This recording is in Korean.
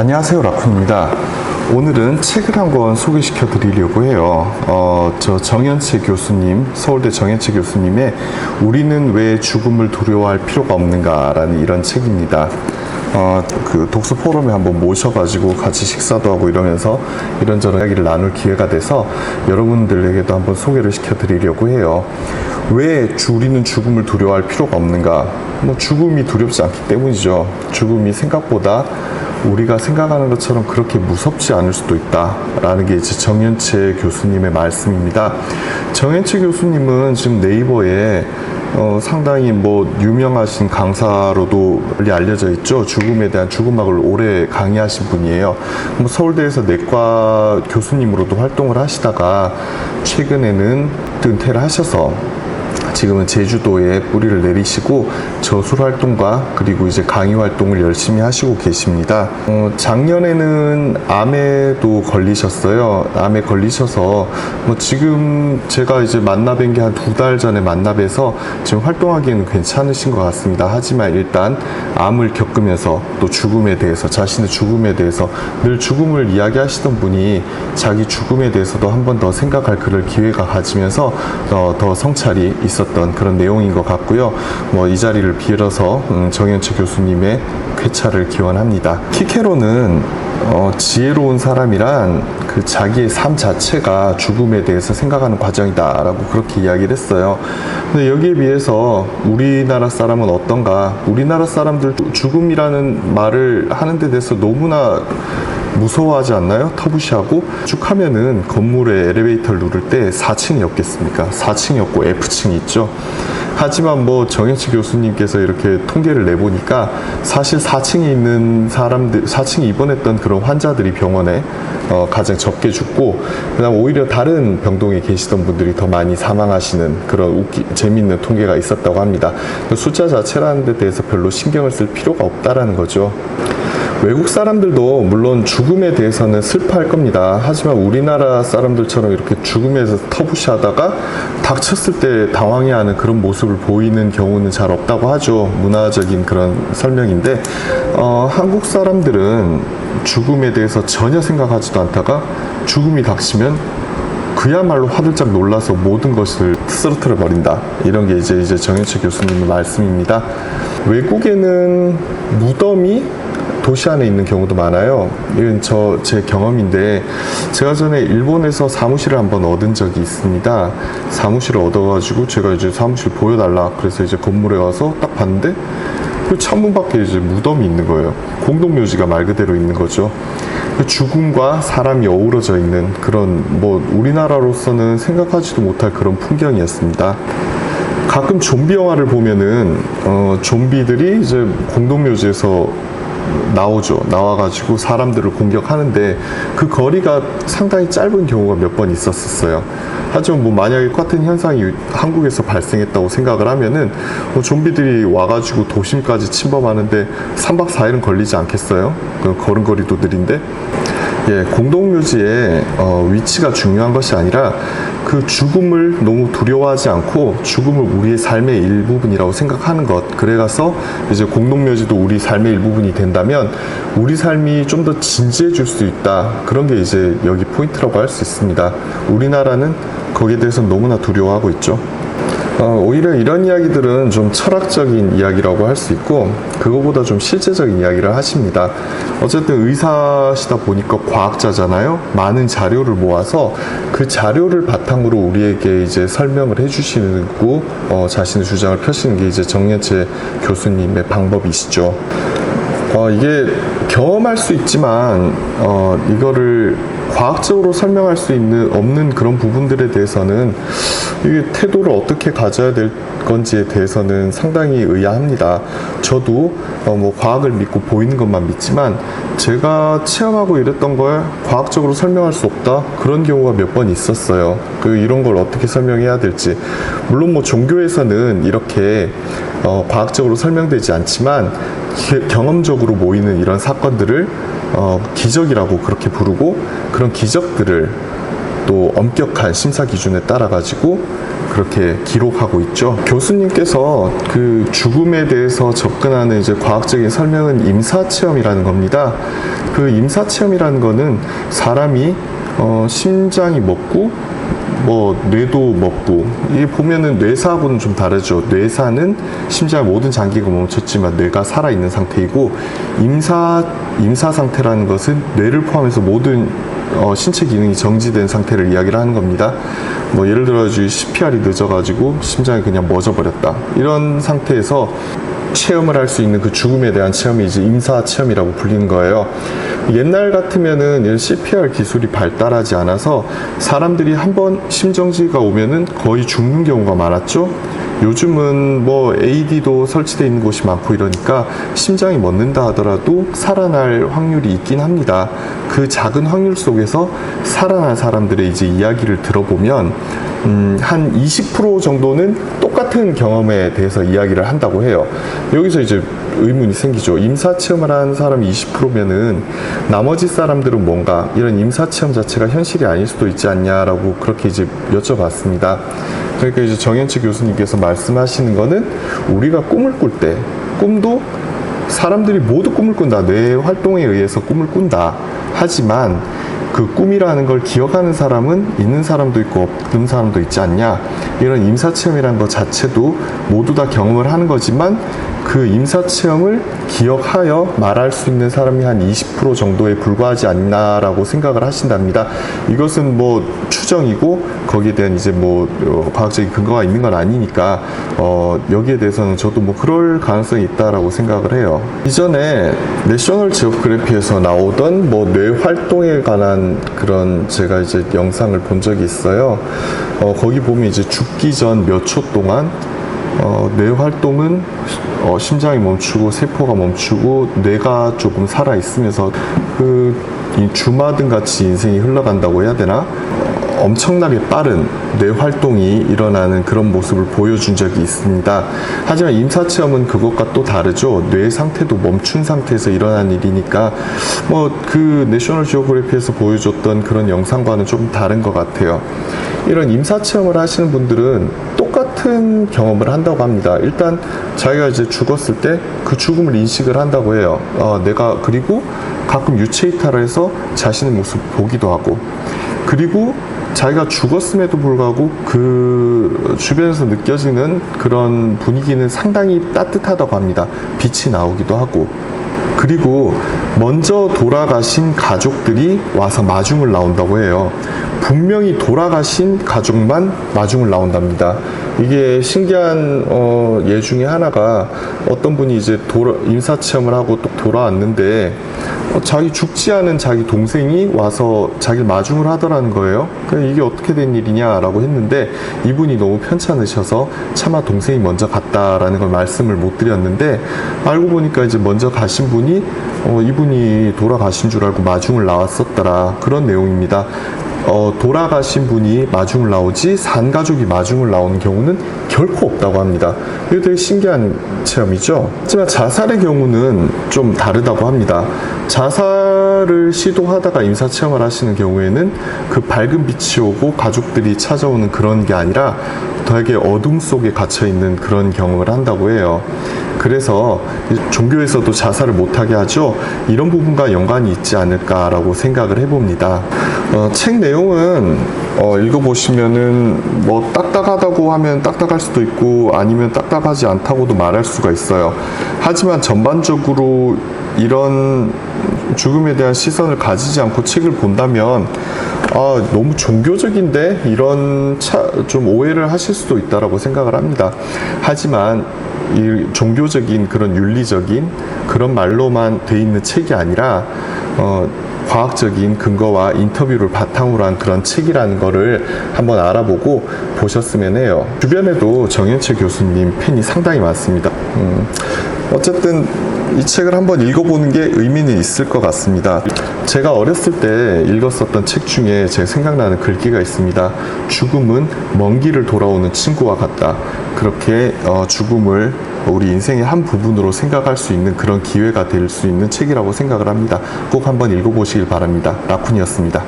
안녕하세요, 라쿤입니다. 오늘은 책을 한 권 소개시켜 드리려고 해요. 저 정현채 교수님, 서울대 정현채 교수님의 우리는 왜 죽음을 두려워할 필요가 없는가 라는 이런 책입니다. 그 독서 포럼에 한번 모셔가지고 같이 식사도 하고 이러면서 이런저런 이야기를 나눌 기회가 돼서 여러분들에게도 한번 소개를 시켜 드리려고 해요. 왜 우리는 죽음을 두려워할 필요가 없는가? 죽음이 두렵지 않기 때문이죠. 죽음이 생각보다 우리가 생각하는 것처럼 그렇게 무섭지 않을 수도 있다라는 게 이제 정현채 교수님의 말씀입니다. 정현채 교수님은 지금 네이버에 상당히 유명하신 강사로도 알려져 있죠. 죽음에 대한 죽음학을 오래 강의하신 분이에요. 서울대에서 내과 교수님으로도 활동을 하시다가 최근에는 은퇴를 하셔서 지금은 제주도에 뿌리를 내리시고 저술 활동과 그리고 이제 강의 활동을 열심히 하시고 계십니다. 작년에는 암에도 걸리셨어요. 암에 걸리셔서 지금 제가 이제 만나뵌 게 한 2달 전에 만나뵈서 지금 활동하기에는 괜찮으신 것 같습니다. 하지만 일단 암을 겪으면서 또 죽음에 대해서, 자신의 죽음에 대해서 늘 죽음을 이야기하시던 분이 자기 죽음에 대해서도 한 번 더 생각할 그럴 기회가 가지면서 더 성찰이 있었던 그런 내용인 것 같고요. 이 자리를 빌어서 정현채 교수님의 쾌차를 기원합니다. 키케로는 지혜로운 사람이란 그 자기의 삶 자체가 죽음에 대해서 생각하는 과정이다 라고 그렇게 이야기를 했어요. 근데 여기에 비해서 우리나라 사람은 어떤가? 우리나라 사람들 죽음이라는 말을 하는 데 대해서 너무나 무서워하지 않나요? 터부시하고 쭉 하면은 건물에 엘리베이터를 누를 때 4층이 없겠습니까? 4층이 없고 F층이 있죠. 하지만 정현채 교수님께서 이렇게 통계를 내보니까 사실 4층에 있는 사람들, 4층에 입원했던 그런 환자들이 병원에 가장 적게 죽고, 그다음 오히려 다른 병동에 계시던 분들이 더 많이 사망하시는 그런 재미있는 통계가 있었다고 합니다. 숫자 자체라는 데 대해서 별로 신경을 쓸 필요가 없다라는 거죠. 외국 사람들도 물론 죽음에 대해서는 슬퍼할 겁니다. 하지만 우리나라 사람들처럼 이렇게 죽음에서 터부시하다가 닥쳤을 때 당황해하는 그런 모습을 보이는 경우는 잘 없다고 하죠. 문화적인 그런 설명인데, 한국 사람들은 죽음에 대해서 전혀 생각하지도 않다가 죽음이 닥치면 그야말로 화들짝 놀라서 모든 것을 쓰러뜨려 버린다. 이런 게 이제 정현채 교수님의 말씀입니다. 외국에는 무덤이 도시 안에 있는 경우도 많아요. 이건 제 경험인데, 제가 전에 일본에서 사무실을 한번 얻은 적이 있습니다. 사무실을 얻어가지고 제가 이제 사무실 보여달라 그래서 이제 건물에 가서 딱 봤는데 그 창문 밖에 이제 무덤이 있는 거예요. 공동묘지가 말 그대로 있는 거죠. 죽음과 사람이 어우러져 있는 그런 우리나라로서는 생각하지도 못할 그런 풍경이었습니다. 가끔 좀비 영화를 보면은 좀비들이 이제 공동묘지에서 나와가지고 사람들을 공격하는데 그 거리가 상당히 짧은 경우가 몇 번 있었어요. 하지만 만약에 똑같은 현상이 한국에서 발생했다고 생각을 하면은 좀비들이 와가지고 도심까지 침범하는데 3박 4일은 걸리지 않겠어요? 걸음걸이도 느린데. 공동묘지의 위치가 중요한 것이 아니라 그 죽음을 너무 두려워하지 않고 죽음을 우리의 삶의 일부분이라고 생각하는 것. 그래가서 이제 공동묘지도 우리 삶의 일부분이 된다면 우리 삶이 좀 더 진지해질 수 있다. 그런 게 이제 여기 포인트라고 할 수 있습니다. 우리나라는 거기에 대해서 너무나 두려워하고 있죠. 오히려 이런 이야기들은 좀 철학적인 이야기라고 할 수 있고, 그거보다 좀 실제적인 이야기를 하십니다. 어쨌든 의사시다 보니까 과학자잖아요. 많은 자료를 모아서 그 자료를 바탕으로 우리에게 이제 설명을 해주시고 자신의 주장을 펴시는 게 이제 정현채 교수님의 방법이시죠. 이게 경험할 수 있지만 이거를 과학적으로 설명할 수 없는 그런 부분들에 대해서는 이게 태도를 어떻게 가져야 될 건지에 대해서는 상당히 의아합니다. 저도 과학을 믿고 보이는 것만 믿지만 제가 체험하고 이랬던 걸 과학적으로 설명할 수 없다, 그런 경우가 몇 번 있었어요. 이런 걸 어떻게 설명해야 될지. 물론 종교에서는 이렇게 과학적으로 설명되지 않지만 경험적으로 모이는 이런 사건들을 기적이라고 그렇게 부르고, 그런 기적들을 또 엄격한 심사 기준에 따라 가지고 그렇게 기록하고 있죠. 교수님께서 그 죽음에 대해서 접근하는 이제 과학적인 설명은 임사체험이라는 겁니다. 그 임사체험이라는 거는 사람이 심장이 먹고 뇌도 먹고, 이게 보면은 뇌사하고는 좀 다르죠. 뇌사는 심장의 모든 장기가 멈췄지만 뇌가 살아있는 상태이고, 임사 상태라는 것은 뇌를 포함해서 모든 신체 기능이 정지된 상태를 이야기를 하는 겁니다. 예를 들어 CPR이 늦어가지고 심장이 그냥 멎어버렸다, 이런 상태에서 체험을 할 수 있는 그 죽음에 대한 체험이 이제 임사 체험이라고 불리는 거예요. 옛날 같으면은 이런 CPR 기술이 발달하지 않아서 사람들이 한번 심정지가 오면은 거의 죽는 경우가 많았죠. 요즘은 AED도 설치되어 있는 곳이 많고 이러니까 심장이 멎는다 하더라도 살아날 확률이 있긴 합니다. 그 작은 확률 속에서 살아난 사람들의 이제 이야기를 들어보면 한 20% 정도는 똑같은 경험에 대해서 이야기를 한다고 해요. 여기서 이제 의문이 생기죠. 임사체험을 한 사람이 20%면은 나머지 사람들은 뭔가 이런 임사체험 자체가 현실이 아닐 수도 있지 않냐라고 그렇게 이제 여쭤봤습니다. 그러니까 이제 정현치 교수님께서 말씀하시는 거는, 우리가 꿈을 꿀 때, 꿈도 사람들이 모두 꿈을 꾼다. 뇌 활동에 의해서 꿈을 꾼다. 하지만 그 꿈이라는 걸 기억하는 사람은 있는 사람도 있고 없는 사람도 있지 않냐. 이런 임사체험이라는 것 자체도 모두 다 경험을 하는 거지만, 그 임사체험을 기억하여 말할 수 있는 사람이 한 20% 정도에 불과하지 않나라고 생각을 하신답니다. 이것은 추정이고 거기에 대한 이제 과학적인 근거가 있는 건 아니니까 여기에 대해서는 저도 그럴 가능성이 있다라고 생각을 해요. 이전에 내셔널 지오그래피에서 나오던 뇌 활동에 관한 그런 제가 이제 영상을 본 적이 있어요. 거기 보면 이제 죽기 전 몇 초 동안 뇌 활동은 심장이 멈추고 세포가 멈추고 뇌가 조금 살아 있으면서 이 주마등 같이 인생이 흘러간다고 해야 되나? 엄청나게 빠른 뇌 활동이 일어나는 그런 모습을 보여준 적이 있습니다. 하지만 임사체험은 그것과 또 다르죠. 뇌 상태도 멈춘 상태에서 일어난 일이니까 그 내셔널 지오그래피에서 보여줬던 그런 영상과는 좀 다른 것 같아요. 이런 임사체험을 하시는 분들은 똑같은 경험을 한다고 합니다. 일단 자기가 이제 죽었을 때 그 죽음을 인식을 한다고 해요. 그리고 가끔 유체이탈을 해서 자신의 모습을 보기도 하고, 그리고 자기가 죽었음에도 불구하고 그 주변에서 느껴지는 그런 분위기는 상당히 따뜻하다고 합니다. 빛이 나오기도 하고, 그리고 먼저 돌아가신 가족들이 와서 마중을 나온다고 해요. 분명히 돌아가신 가족만 마중을 나온답니다. 이게 신기한 예 중에 하나가, 어떤 분이 이제 임사체험을 하고 또 돌아왔는데 자기 죽지 않은 자기 동생이 와서 자기를 마중을 하더라는 거예요. 이게 어떻게 된 일이냐라고 했는데, 이분이 너무 편찮으셔서 차마 동생이 먼저 갔다라는 걸 말씀을 못 드렸는데, 알고 보니까 이제 먼저 가신 분이 이분이 돌아가신 줄 알고 마중을 나왔었더라, 그런 내용입니다. 돌아가신 분이 마중을 나오지 산가족이 마중을 나오는 경우는 결코 없다고 합니다. 이게 되게 신기한 체험이죠. 하지만 자살의 경우는 좀 다르다고 합니다. 자살을 시도하다가 임사체험을 하시는 경우에는 그 밝은 빛이 오고 가족들이 찾아오는 그런 게 아니라 되게 어둠 속에 갇혀있는 그런 경험을 한다고 해요. 그래서 종교에서도 자살을 못하게 하죠. 이런 부분과 연관이 있지 않을까라고 생각을 해봅니다. 책 내용은 읽어보시면은 딱딱하다고 하면 딱딱할 수도 있고, 아니면 딱딱하지 않다고도 말할 수가 있어요. 하지만 전반적으로 이런 죽음에 대한 시선을 가지지 않고 책을 본다면 너무 종교적인데, 이런 좀 오해를 하실 수도 있다라고 생각을 합니다. 하지만 이 종교적인 그런 윤리적인 그런 말로만 돼 있는 책이 아니라 과학적인 근거와 인터뷰를 바탕으로 한 그런 책이라는 거를 한번 알아보고 보셨으면 해요. 주변에도 정현채 교수님 팬이 상당히 많습니다. 어쨌든 이 책을 한번 읽어보는 게 의미는 있을 것 같습니다. 제가 어렸을 때 읽었었던 책 중에 제 생각나는 글귀가 있습니다. 죽음은 먼 길을 돌아오는 친구와 같다. 그렇게 죽음을 우리 인생의 한 부분으로 생각할 수 있는 그런 기회가 될 수 있는 책이라고 생각을 합니다. 꼭 한번 읽어보시길 바랍니다. 라쿤이었습니다.